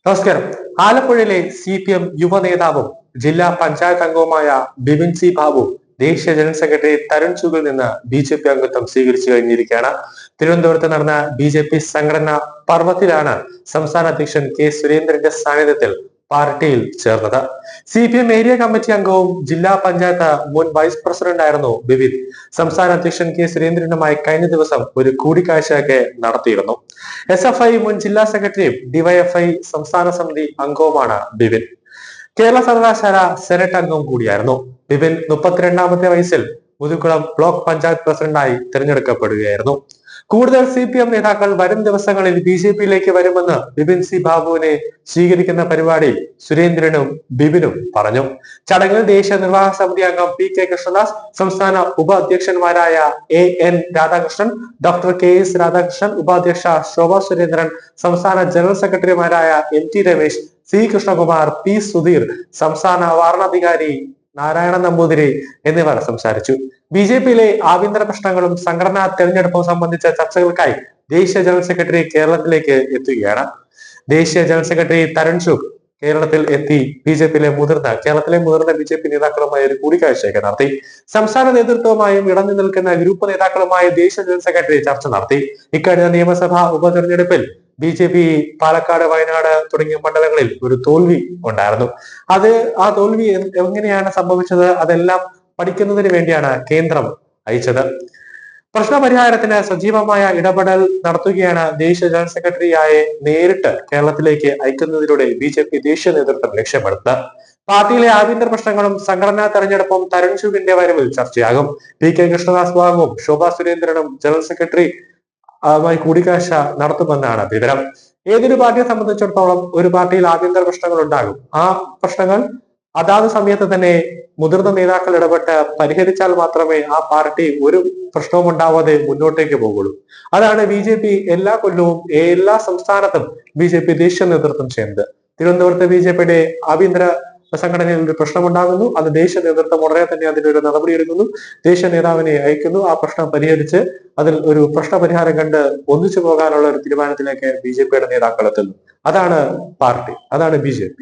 നമസ്കാരം. ആലപ്പുഴയിലെ CPM യുവ നേതാവും ജില്ലാ പഞ്ചായത്ത് അംഗവുമായ ബിപിൻ സി ബാബു ദേശീയ ജനറൽ സെക്രട്ടറി തരുൺ ചുഗിൽ നിന്ന് BJP അംഗത്വം സ്വീകരിച്ചു കഴിഞ്ഞിരിക്കുകയാണ്. തിരുവനന്തപുരത്ത് നടന്ന BJP സംഘടനാ പർവ്വത്തിലാണ് സംസ്ഥാന അധ്യക്ഷൻ സുരേന്ദ്രന്റെ സാന്നിധ്യത്തിൽ പാർട്ടിയിൽ ചേർന്നത്. CPM ഏരിയ കമ്മിറ്റി അംഗവും ജില്ലാ പഞ്ചായത്ത് മുൻ വൈസ് പ്രസിഡന്റായിരുന്നു ബിപിൻ. സംസ്ഥാന അധ്യക്ഷൻ സുരേന്ദ്രനുമായി കഴിഞ്ഞ ദിവസം ഒരു കൂടിക്കാഴ്ചയൊക്കെ നടത്തിയിരുന്നു. SFI മുൻ ജില്ലാ സെക്രട്ടറിയും DYFI സംസ്ഥാന സമിതി അംഗവുമാണ് ബിപിൻ. കേരള സർവകലാശാല സെനറ്റ് അംഗവും കൂടിയായിരുന്നു. ബിപിൻ 32ാമത്തെ വയസ്സിൽ മുതുകുളം ബ്ലോക്ക് പഞ്ചായത്ത് പ്രസിഡന്റായി തിരഞ്ഞെടുക്കപ്പെടുകയായിരുന്നു. കൂടുതൽ CPM നേതാക്കൾ വരും ദിവസങ്ങളിൽ BJPയിലേക്ക് വരുമെന്ന് ബിപിൻ സി ബാബുവിനെ സ്വീകരിക്കുന്ന പരിപാടിയിൽ സുരേന്ദ്രനും ബിപിനും പറഞ്ഞു. ചടങ്ങിൽ ദേശീയ നിർവാഹക സമിതി അംഗം PK കൃഷ്ണദാസ്, സംസ്ഥാന ഉപാധ്യക്ഷന്മാരായ AN Radhakrishnan, doctor KS Radhakrishnan, ഉപാധ്യക്ഷ ശോഭ സുരേന്ദ്രൻ, സംസ്ഥാന ജനറൽ സെക്രട്ടറിമാരായ MT Ramesh, C Krishnakumar, P Sudheer, സംസ്ഥാന വാരണാധികാരി നാരായണ നമ്പൂതിരി എന്നിവർ സംസാരിച്ചു. BJPയിലെ ആഭ്യന്തര പ്രശ്നങ്ങളും സംഘടനാ തെരഞ്ഞെടുപ്പും സംബന്ധിച്ച ചർച്ചകൾക്കായി ദേശീയ ജനറൽ സെക്രട്ടറി കേരളത്തിലേക്ക് എത്തുകയാണ്. ദേശീയ ജനറൽ സെക്രട്ടറി തരുൺ ചുഗ് കേരളത്തിൽ എത്തി കേരളത്തിലെ മുതിർന്ന BJP നേതാക്കളുമായി ഒരു കൂടിക്കാഴ്ചയൊക്കെ നടത്തി. സംസ്ഥാന നേതൃത്വവുമായും ഇടഞ്ഞു നിൽക്കുന്ന ഗ്രൂപ്പ് നേതാക്കളുമായി ദേശീയ ജനറൽ സെക്രട്ടറി ചർച്ച നടത്തി. ഇക്കഴിഞ്ഞ നിയമസഭാ ഉപതെരഞ്ഞെടുപ്പിൽ BJP പാലക്കാട്, വയനാട് തുടങ്ങിയ മണ്ഡലങ്ങളിൽ ഒരു തോൽവി ഉണ്ടായിരുന്നു. ആ തോൽവി എങ്ങനെയാണ് സംഭവിച്ചത്, അതെല്ലാം പഠിക്കുന്നതിന് വേണ്ടിയാണ് കേന്ദ്രം അയച്ചത്. പ്രശ്നപരിഹാരത്തിന് സജീവമായ ഇടപെടൽ നടത്തുകയാണ് ദേശീയ ജനറൽ സെക്രട്ടറിയായി നേരിട്ട് കേരളത്തിലേക്ക് അയക്കുന്നതിലൂടെ BJP ദേശീയ നേതൃത്വം ലക്ഷ്യമെടുത്തത്. പാർട്ടിയിലെ ആഭ്യന്തര പ്രശ്നങ്ങളും സംഘടനാ തെരഞ്ഞെടുപ്പും തരുൺ ചുഗിന്റെ വരവിൽ ചർച്ചയാകും. PK കൃഷ്ണദാസ് ബാബുവും ശോഭാ സുരേന്ദ്രനും ജനറൽ സെക്രട്ടറി മായി കൂടിക്കാഴ്ച നടത്തുമെന്നാണ് വിവരം. ഏതൊരു പാർട്ടിയെ സംബന്ധിച്ചിടത്തോളം ഒരു പാർട്ടിയിൽ ആഭ്യന്തര പ്രശ്നങ്ങൾ ഉണ്ടാകും. ആ പ്രശ്നങ്ങൾ അതാത് സമയത്ത് തന്നെ മുതിർന്ന നേതാക്കൾ ഇടപെട്ട് പരിഹരിച്ചാൽ മാത്രമേ ആ പാർട്ടി ഒരു പ്രശ്നവും ഉണ്ടാവാതെ മുന്നോട്ടേക്ക് പോകുള്ളൂ. അതാണ് BJP എല്ലാ കൊല്ലവും എല്ലാ സംസ്ഥാനത്തും BJP ദേശീയ നേതൃത്വം ചെയ്യുന്നത്. തിരുവനന്തപുരത്ത് BJPയുടെ ആഭ്യന്തര സംഘടനയിൽ ഒരു പ്രശ്നമുണ്ടാകുന്നു. അത് ദേശീയ നേതൃത്വം ഉടനെ തന്നെ അതിനൊരു നടപടിയെടുക്കുന്നു. ദേശീയ നേതാവിനെ അയക്കുന്നു. ആ പ്രശ്നം പരിഹരിച്ച് അതിൽ ഒരു പ്രശ്നപരിഹാരം കണ്ട് ഒന്നിച്ചു പോകാനുള്ള ഒരു തീരുമാനത്തിലേക്ക് BJPയുടെ നേതാക്കൾ എത്തുന്നു. അതാണ് പാർട്ടി, അതാണ് BJP.